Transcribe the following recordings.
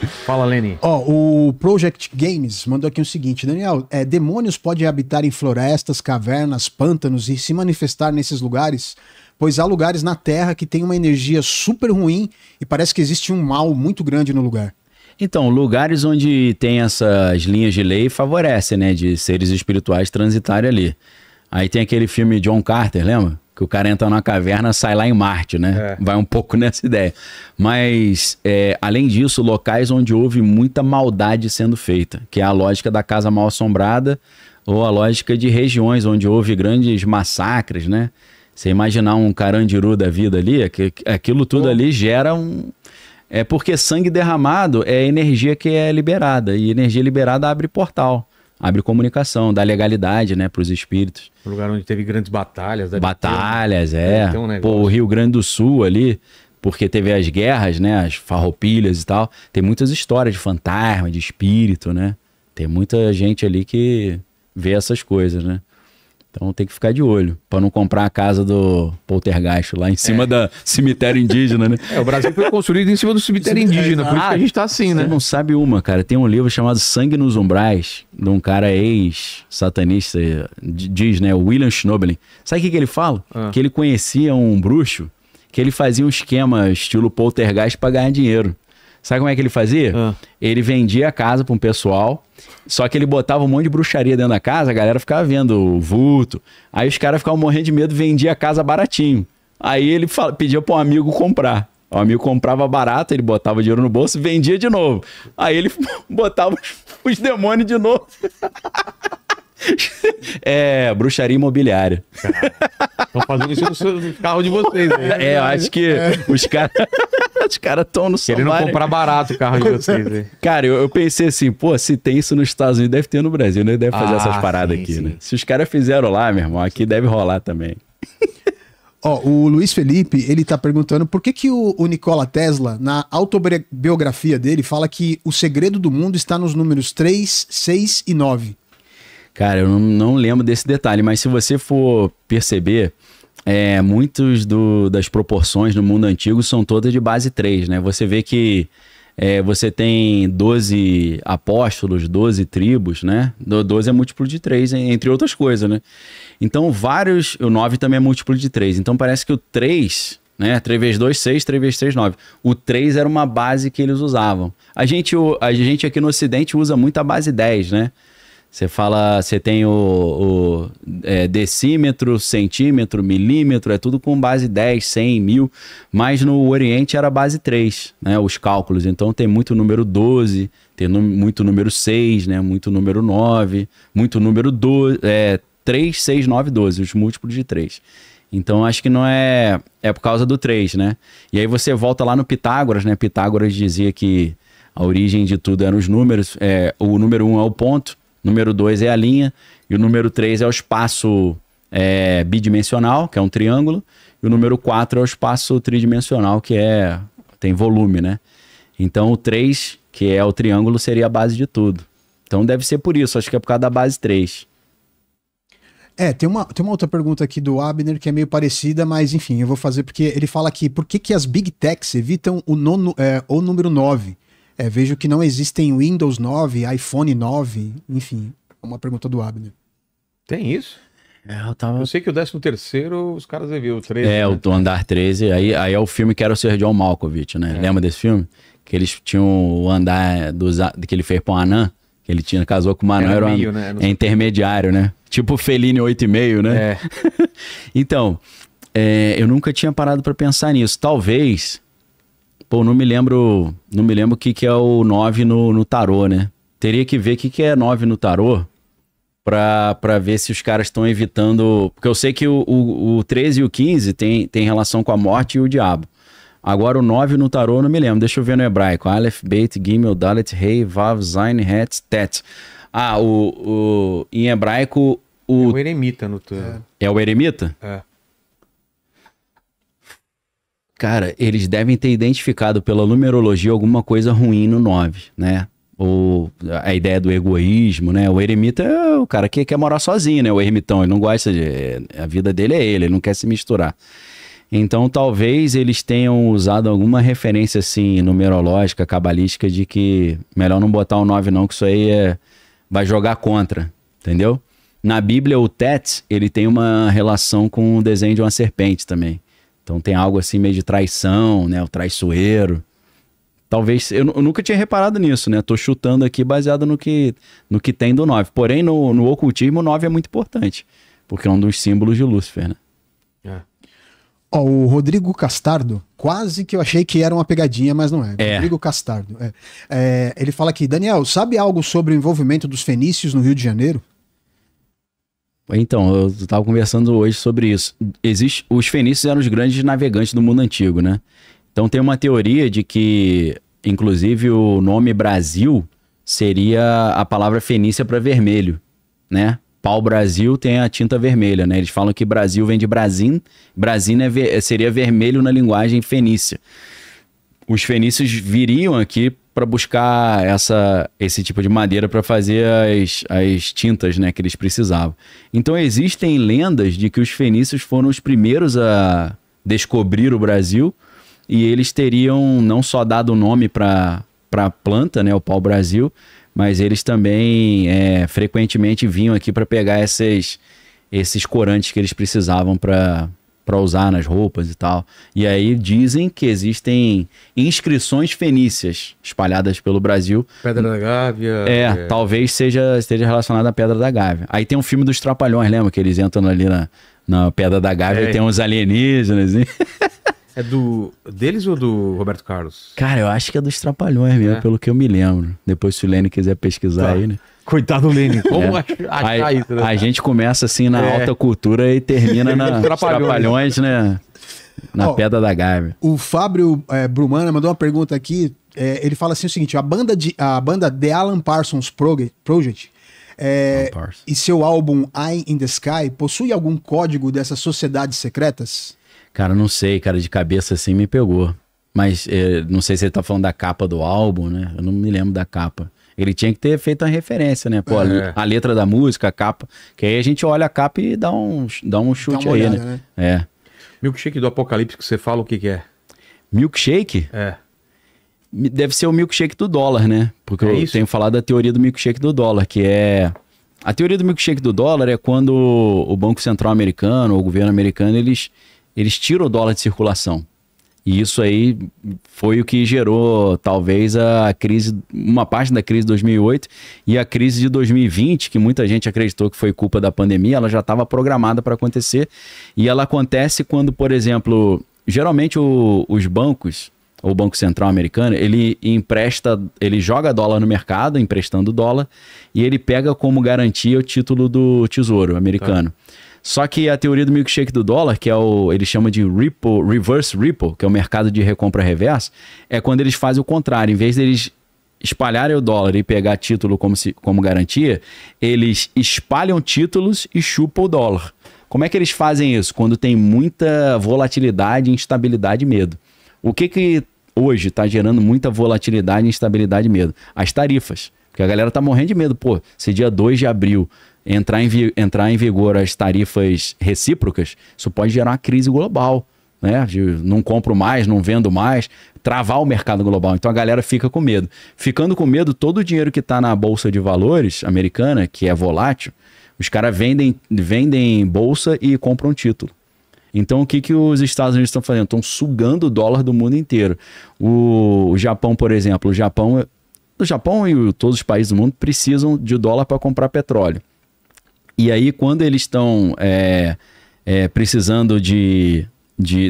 Fala, Leni. Ó, o Project Games mandou aqui o seguinte, Daniel, demônios podem habitar em florestas, cavernas, pântanos e se manifestar nesses lugares? Pois há lugares na Terra que tem uma energia super ruim e parece que existe um mal muito grande no lugar. Então, lugares onde tem essas linhas de lei favorecem, né, de seres espirituais transitarem ali. Aí tem aquele filme John Carter, lembra? Que o cara entra numa caverna, sai lá em Marte, né? Vai um pouco nessa ideia. Mas, além disso, locais onde houve muita maldade sendo feita, que é a lógica da casa mal assombrada ou a lógica de regiões onde houve grandes massacres, né? Você imaginar um Carandiru da vida ali, aquilo tudo ali gera um... É porque sangue derramado é energia que é liberada, e energia liberada abre portal, abre comunicação, dá legalidade, né, para os espíritos. Um lugar onde teve grandes batalhas. Batalhas, ter um negócio. Pô, o Rio Grande do Sul ali, porque teve as guerras, né, as farroupilhas e tal, tem muitas histórias de fantasma, de espírito, né? Tem muita gente ali que vê essas coisas, né? Então tem que ficar de olho, para não comprar a casa do Poltergeist lá em cima da cemitério indígena, né? O Brasil foi construído em cima do cemitério indígena, por isso que a gente tá assim, né? Você não sabe uma, cara. Tem um livro chamado Sangue nos Umbrais, de um cara ex-satanista, diz, né? O William Schnoebelen. Sabe o que ele fala? Que ele conhecia um bruxo, que ele fazia um esquema estilo Poltergeist para ganhar dinheiro. Sabe como é que ele fazia? Ele vendia a casa para um pessoal, só que ele botava um monte de bruxaria dentro da casa, a galera ficava vendo o vulto. Aí os caras ficavam morrendo de medo, vendia a casa baratinho. Aí ele pedia para um amigo comprar. O amigo comprava barato, ele botava dinheiro no bolso e vendia de novo. Aí ele botava os demônios de novo. Bruxaria imobiliária. Estão fazendo isso no carro de vocês. Né? Eu acho que os caras estão no querendo comprar barato o carro de vocês. Né? Cara, eu pensei assim, pô, se tem isso nos Estados Unidos, deve ter no Brasil, né? Deve fazer essas paradas aqui, né? Se os caras fizeram lá, meu irmão, aqui deve rolar também. O Luiz Felipe, ele tá perguntando por que o Nikola Tesla, na autobiografia dele, fala que o segredo do mundo está nos números 3, 6 e 9. Cara, eu não lembro desse detalhe, mas se você for perceber, muitos das proporções no mundo antigo são todas de base 3, né? Você vê que você tem 12 apóstolos, 12 tribos, né? 12 é múltiplo de 3, entre outras coisas, né? Então, o 9 também é múltiplo de 3. Então, parece que o 3, né? 3 vezes 2, 6, 3 vezes 3, 9. O 3 era uma base que eles usavam. A gente aqui no Ocidente usa muito a base 10, né? Você tem o decímetro, centímetro, milímetro, é tudo com base 10, 100, 1000, mas no Oriente era base 3, né, os cálculos. Então tem muito número 12, tem muito número 6, né, muito número 9, muito número 12, 3, 6, 9, 12, os múltiplos de 3. Então acho que não é por causa do 3, né? E aí você volta lá no Pitágoras, né? Pitágoras dizia que a origem de tudo eram os números, o número 1 é o ponto, número 2 é a linha, e o número 3 é o espaço bidimensional, que é um triângulo, e o número 4 é o espaço tridimensional, que tem volume, né? Então o 3, que é o triângulo, seria a base de tudo. Então deve ser por isso, acho que é por causa da base 3. Tem uma outra pergunta aqui do Abner que é meio parecida, mas enfim, eu vou fazer porque ele fala aqui, por que as Big Techs evitam o número 9? Vejo que não existem Windows 9, iPhone 9, enfim, uma pergunta do Abner. Tem isso? Eu sei que o 13º, os caras viram o 13. Né? O andar 13, aí é o filme que era o Sr. John Malkovich, né? Lembra desse filme? Que eles tinham o andar que ele fez pra um anã, que ele casou com uma anã, era meio, né? Intermediário, né? Tipo Fellini 8,5, né? Então, eu nunca tinha parado pra pensar nisso. Talvez... Pô, não me lembro o que é o 9 no tarô, né? Teria que ver o que é 9 no tarô pra ver se os caras estão evitando... Porque eu sei que o 13 e o 15 tem relação com a morte e o diabo. Agora o 9 no tarô eu não me lembro. Deixa eu ver no hebraico. Aleph, Beit, Gimel, Dalet, Rei, Vav, Zain, Het, Tet. Em hebraico... É o eremita no tarô. É o eremita? Cara, eles devem ter identificado pela numerologia alguma coisa ruim no 9, né? Ou a ideia do egoísmo, né? O eremita é o cara que quer morar sozinho, né? O ermitão, ele não gosta a vida dele é ele não quer se misturar. Então, talvez eles tenham usado alguma referência, assim, numerológica, cabalística, de que melhor não botar o 9 não, que isso aí vai jogar contra, entendeu? Na Bíblia, o Tet, ele tem uma relação com o desenho de uma serpente também. Então, tem algo assim meio de traição, né? O traiçoeiro. Talvez, eu nunca tinha reparado nisso, né? Tô chutando aqui baseado no que tem do 9. Porém, no ocultismo, o 9 é muito importante, porque é um dos símbolos de Lúcifer, né? Ó, o Rodrigo Castardo, quase que eu achei que era uma pegadinha, mas não é. Rodrigo Castardo. Ele fala aqui, Daniel, sabe algo sobre o envolvimento dos fenícios no Rio de Janeiro? Então, eu estava conversando hoje sobre isso. Os fenícios eram os grandes navegantes do mundo antigo, né? Então tem uma teoria de que, inclusive, o nome Brasil seria a palavra fenícia para vermelho, né? Pau-brasil tem a tinta vermelha, né? Eles falam que Brasil vem de Brasim. Brasim seria vermelho na linguagem fenícia. Os fenícios viriam aqui para buscar esse tipo de madeira para fazer as tintas, né, que eles precisavam. Então existem lendas de que os fenícios foram os primeiros a descobrir o Brasil e eles teriam não só dado o nome para a planta, né, o pau-brasil, mas eles também frequentemente vinham aqui para pegar esses corantes que eles precisavam para usar nas roupas e tal. E aí dizem que existem inscrições fenícias espalhadas pelo Brasil. Pedra da Gávea. Talvez esteja relacionada à Pedra da Gávea. Aí tem um filme dos Trapalhões, lembra? Que eles entram ali na Pedra da Gávea e tem uns alienígenas. É deles ou do Roberto Carlos? Cara, eu acho que é dos Trapalhões mesmo, pelo que eu me lembro. Depois, se o Lênin quiser pesquisar aí, né? Coitado do Lênin. Como achar isso, né? A gente começa assim na alta cultura e termina nos Trapalhões, né? Na Pedra da Gávea. O Fábio Brumana mandou uma pergunta aqui. Ele fala assim o seguinte: a banda The Alan Parsons Project e seu álbum Eye in the Sky possui algum código dessas sociedades secretas? Cara, não sei, cara, de cabeça assim me pegou. Mas não sei se ele tá falando da capa do álbum, né? Eu não me lembro da capa. Ele tinha que ter feito uma referência, né? Pô, a letra da música, a capa. Que aí a gente olha a capa e dá um chute aí, olhada, né? Milkshake do Apocalipse que você fala, o que é? Milkshake? Deve ser o milkshake do dólar, né? Porque eu tenho falado da teoria do milkshake do dólar, que é... A teoria do milkshake do dólar é quando o Banco Central americano, ou o governo americano, eles tiram o dólar de circulação. E isso aí foi o que gerou, talvez, a crise, uma parte da crise de 2008 e a crise de 2020, que muita gente acreditou que foi culpa da pandemia, ela já estava programada para acontecer. E ela acontece quando, por exemplo, geralmente os bancos, ou o Banco Central americano, ele joga dólar no mercado, emprestando dólar, e ele pega como garantia o título do Tesouro americano. Só que a teoria do milkshake do dólar, que ele chama de reverse repo, que é o mercado de recompra reversa, é quando eles fazem o contrário. Em vez deles espalharem o dólar e pegar título como garantia, eles espalham títulos e chupam o dólar. Como é que eles fazem isso? Quando tem muita volatilidade, instabilidade e medo. O que hoje está gerando muita volatilidade, instabilidade e medo? As tarifas. Porque a galera tá morrendo de medo. Pô, se dia 2 de abril entrar em vigor as tarifas recíprocas, isso pode gerar uma crise global, né? De não compro mais, não vendo mais, travar o mercado global. Então a galera fica com medo. Ficando com medo, todo o dinheiro que está na Bolsa de Valores americana, que é volátil, os caras vendem bolsa e compram título. Então o que os Estados Unidos estão fazendo? Estão sugando o dólar do mundo inteiro. O Japão, por exemplo, o Japão e todos os países do mundo precisam de dólar para comprar petróleo. E aí, quando eles estão precisando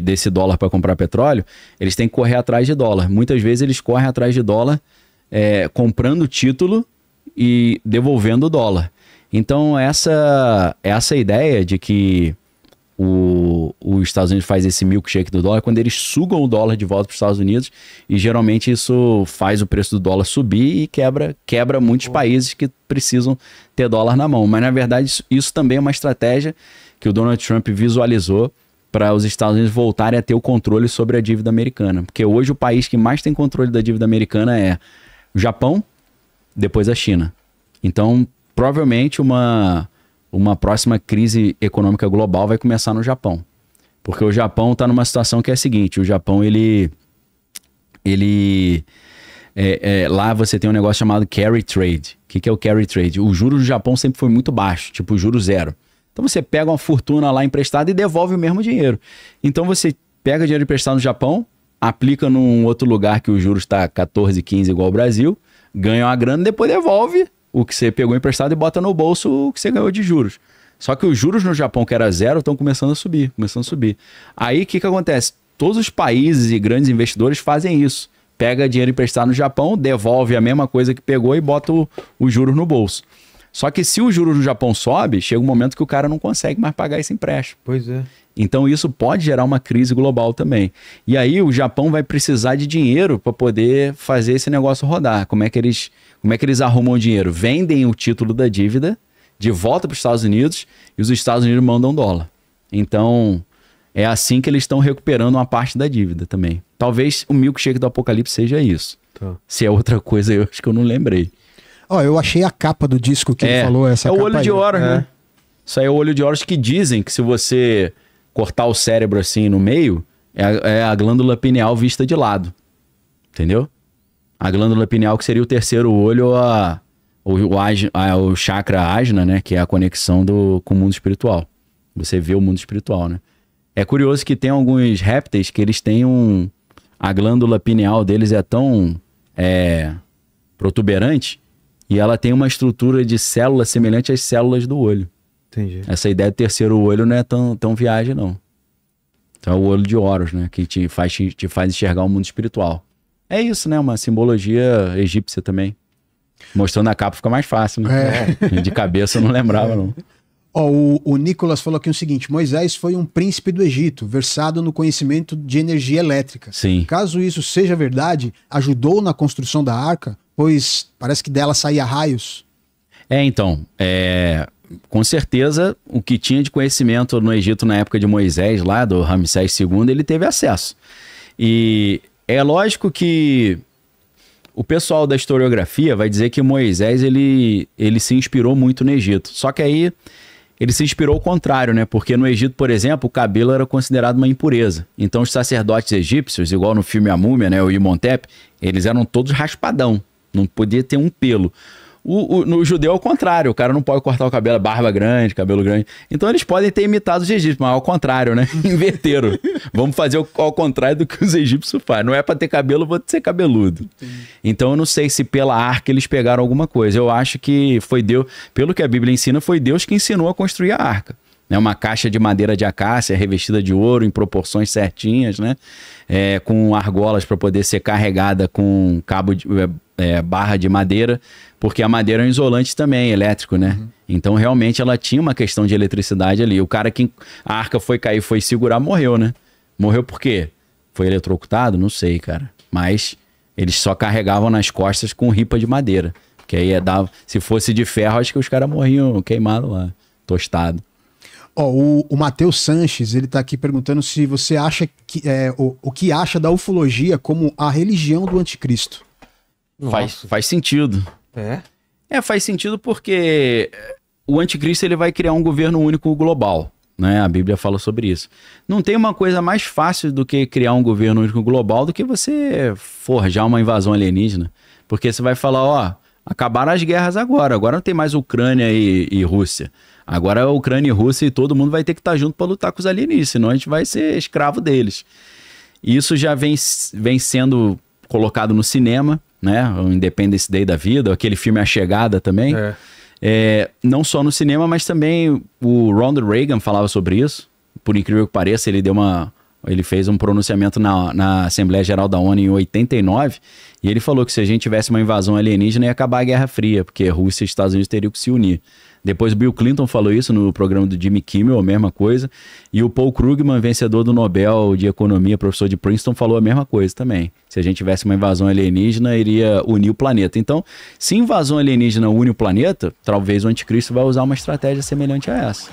desse dólar para comprar petróleo, eles têm que correr atrás de dólar. Muitas vezes eles correm atrás de dólar comprando título e devolvendo o dólar. Então, essa ideia de que os Estados Unidos faz esse milkshake do dólar quando eles sugam o dólar de volta para os Estados Unidos, e geralmente isso faz o preço do dólar subir e quebra muitos países que precisam ter dólar na mão. Mas na verdade isso também é uma estratégia que o Donald Trump visualizou para os Estados Unidos voltarem a ter o controle sobre a dívida americana. Porque hoje o país que mais tem controle da dívida americana é o Japão, depois a China. Então provavelmente uma próxima crise econômica global vai começar no Japão. Porque o Japão está numa situação que é a seguinte, o Japão, lá você tem um negócio chamado carry trade. O que é o carry trade? O juros do Japão sempre foi muito baixo, tipo juro zero. Então você pega uma fortuna lá emprestada e devolve o mesmo dinheiro. Então você pega dinheiro emprestado no Japão, aplica num outro lugar que o juros está 14, 15 igual ao Brasil, ganha uma grana e depois devolve o que você pegou emprestado e bota no bolso o que você ganhou de juros. Só que os juros no Japão, que era zero, estão começando a subir. Aí o que acontece? Todos os países e grandes investidores fazem isso. Pega dinheiro emprestado no Japão, devolve a mesma coisa que pegou e bota os juros no bolso. Só que se o juros no Japão sobe, chega um momento que o cara não consegue mais pagar esse empréstimo. Pois é. Então isso pode gerar uma crise global também. E aí o Japão vai precisar de dinheiro para poder fazer esse negócio rodar. Como é que eles arrumam o dinheiro? Vendem o título da dívida de volta para os Estados Unidos e os Estados Unidos mandam dólar. Então é assim que eles estão recuperando uma parte da dívida também. Talvez o milkshake do Apocalipse seja isso. Tá. Se é outra coisa, eu acho que eu não lembrei. Eu achei a capa do disco que ele falou. Essa é capa o olho de Horus, né? Isso aí é o olho de Horus que dizem que se você cortar o cérebro assim no meio, é a glândula pineal vista de lado. Entendeu? A glândula pineal que seria o terceiro olho, o chakra ajna, né? Que é a conexão com o mundo espiritual. Você vê o mundo espiritual, né? É curioso que tem alguns répteis que eles têm a glândula pineal deles é tão protuberante e ela tem uma estrutura de célula semelhante às células do olho. Entendi. Essa ideia do terceiro olho não é tão viagem, não. Então é o olho de Horus, né? Que te faz enxergar o mundo espiritual. É isso, né? Uma simbologia egípcia também. Mostrando a capa fica mais fácil, né? De cabeça eu não lembrava, não. O Nicolas falou aqui o seguinte: Moisés foi um príncipe do Egito, versado no conhecimento de energia elétrica. Sim. Caso isso seja verdade, ajudou na construção da arca, pois parece que dela saía raios. Com certeza, o que tinha de conhecimento no Egito na época de Moisés, lá do Ramsés II, ele teve acesso. E é lógico que o pessoal da historiografia vai dizer que Moisés ele se inspirou muito no Egito. Só que aí ele se inspirou ao contrário, né? Porque no Egito, por exemplo, o cabelo era considerado uma impureza. Então os sacerdotes egípcios, igual no filme A Múmia, né, o Imhotep, eles eram todos raspadão. Não podia ter um pelo. No judeu, ao contrário, o cara não pode cortar o cabelo, barba grande, cabelo grande. Então eles podem ter imitado os egípcios, mas ao contrário, né? Inverteram. Vamos fazer ao contrário do que os egípcios fazem. Não é pra ter cabelo, vou ser cabeludo. Entendi. Então eu não sei se pela arca eles pegaram alguma coisa. Eu acho que foi Deus, pelo que a Bíblia ensina, foi Deus que ensinou a construir a arca. Uma caixa de madeira de acácia revestida de ouro em proporções certinhas, né? Com argolas para poder ser carregada com cabo de barra de madeira, porque a madeira é um isolante também, elétrico, né? Uhum. Então, realmente, ela tinha uma questão de eletricidade ali. O cara que a arca foi cair, foi segurar, morreu, né? Morreu por quê? Foi eletrocutado? Não sei, cara. Mas eles só carregavam nas costas com ripa de madeira. Que aí se fosse de ferro, acho que os caras morriam queimados lá, tostado. O Matheus Sanches, ele tá aqui perguntando se você acha que o que acha da ufologia como a religião do anticristo. Faz sentido. Faz sentido porque o anticristo ele vai criar um governo único global, né? A Bíblia fala sobre isso. Não tem uma coisa mais fácil do que criar um governo único global do que você forjar uma invasão alienígena. Porque você vai falar, acabaram as guerras agora não tem mais Ucrânia e Rússia. Agora é Ucrânia e Rússia e todo mundo vai ter que estar junto para lutar com os alienígenas, senão a gente vai ser escravo deles. E isso já vem sendo colocado no cinema, né? O Independence Day da vida, aquele filme A Chegada também. Não só no cinema, mas também o Ronald Reagan falava sobre isso. Por incrível que pareça, ele fez um pronunciamento na Assembleia Geral da ONU em 89, e ele falou que se a gente tivesse uma invasão alienígena ia acabar a Guerra Fria, porque Rússia e Estados Unidos teriam que se unir. Depois Bill Clinton falou isso no programa do Jimmy Kimmel, a mesma coisa, e o Paul Krugman, vencedor do Nobel de Economia, professor de Princeton, falou a mesma coisa também. Se a gente tivesse uma invasão alienígena, iria unir o planeta. Então, se invasão alienígena une o planeta, talvez o anticristo vai usar uma estratégia semelhante a essa.